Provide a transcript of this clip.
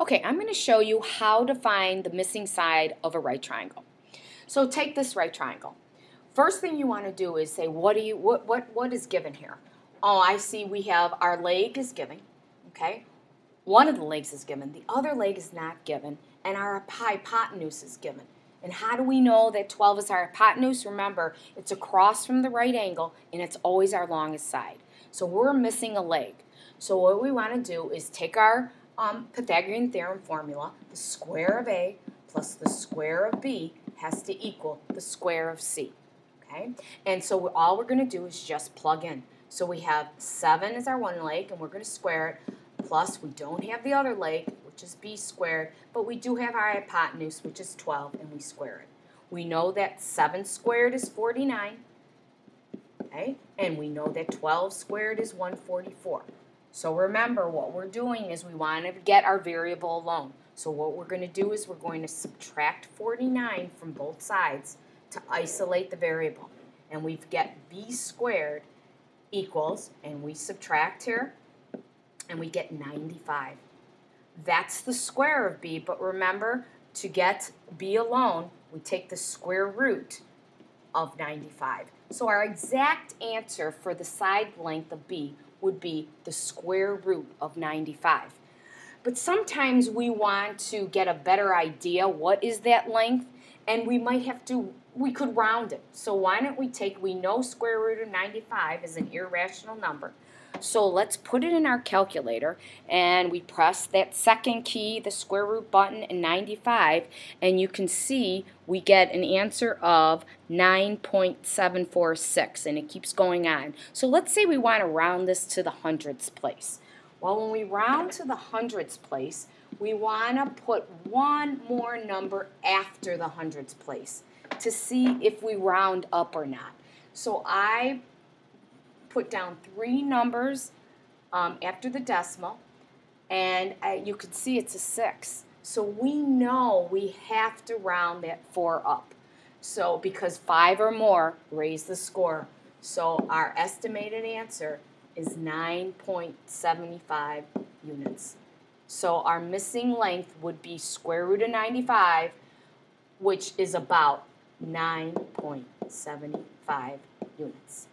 Okay, I'm going to show you how to find the missing side of a right triangle. So take this right triangle. First thing you want to do is say, what is given here? Oh, I see we have our leg is given, okay? One of the legs is given, the other leg is not given, and our hypotenuse is given. And how do we know that 12 is our hypotenuse? Remember, it's across from the right angle, and it's always our longest side. So we're missing a leg. So what we want to do is take our Pythagorean theorem formula, the square of A plus the square of B has to equal the square of C. Okay? And so all we're going to do is just plug in. So we have 7 as our one leg, and we're going to square it, plus we don't have the other leg, which is B squared, but we do have our hypotenuse, which is 12, and we square it. We know that 7 squared is 49, okay? And we know that 12 squared is 144. So remember, what we're doing is we want to get our variable alone. So what we're going to do is we're going to subtract 49 from both sides to isolate the variable. And we get B squared equals, and we subtract here, and we get 95. That's the square of B, but remember, to get B alone, we take the square root of 95. So our exact answer for the side length of B would be the square root of 95. But sometimes we want to get a better idea what is that length, and we could round it. So why don't we know square root of 95 is an irrational number. So let's put it in our calculator, and we press that second key, the square root button, and 95, and you can see we get an answer of 9.746, and it keeps going on. So let's say we want to round this to the hundredths place. Well, when we round to the hundredths place, we want to put one more number after the hundredths place to see if we round up or not. So I put down 3 numbers after the decimal, and you can see it's a 6. So we know we have to round that 4 up. So because 5 or more raise the score. So our estimated answer is 9.75 units. So our missing length would be square root of 95, which is about 9.75 units.